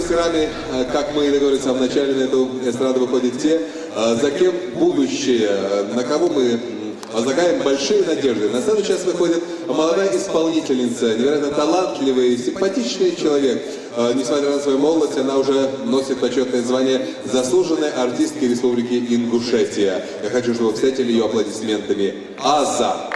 мастерами, как мы и договорились в самом начале, на эту эстраду выходят те, за кем будущее, на кого мы возлагаем большие надежды. На сцену сейчас выходит молодая исполнительница, невероятно талантливый, симпатичный человек. Несмотря на свою молодость, она уже носит почетное звание заслуженной артистки Республики Ингушетия. Я хочу, чтобы вы встретили ее аплодисментами. Аза!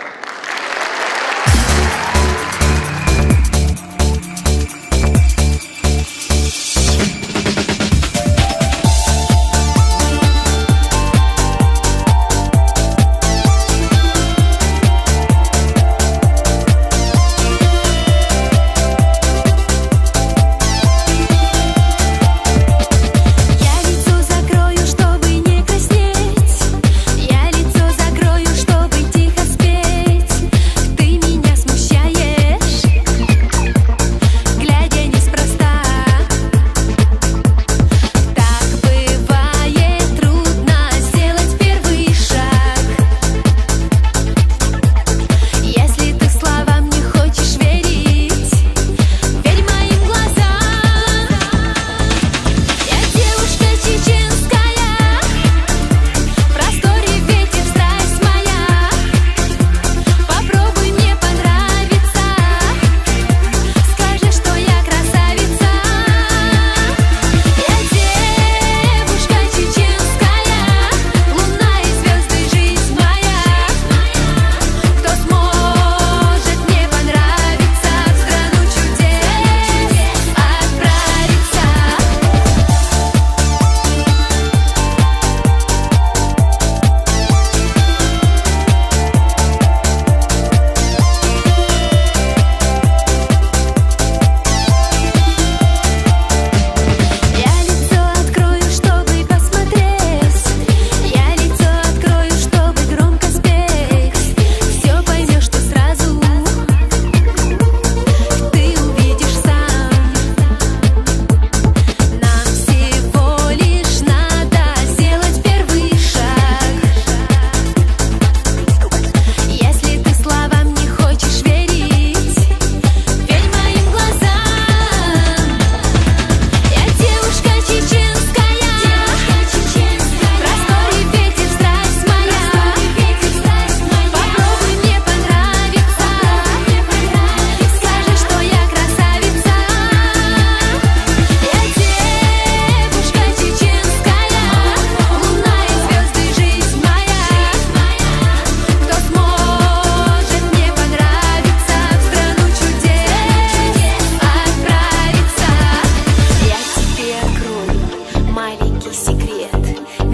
Секрет,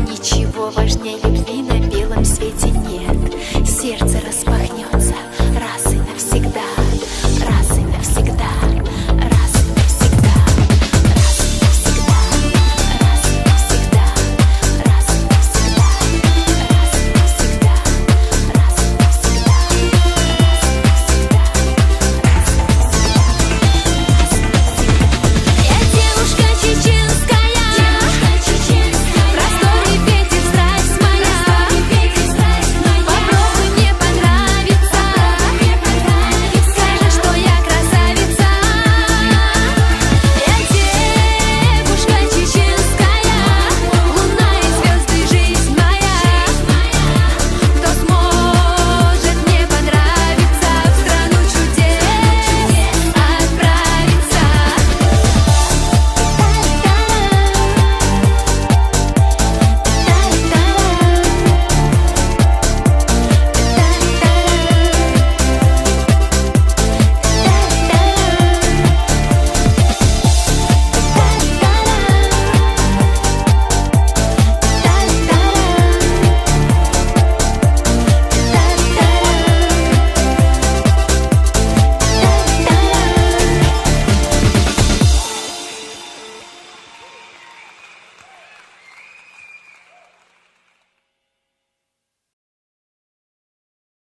ничего важнее.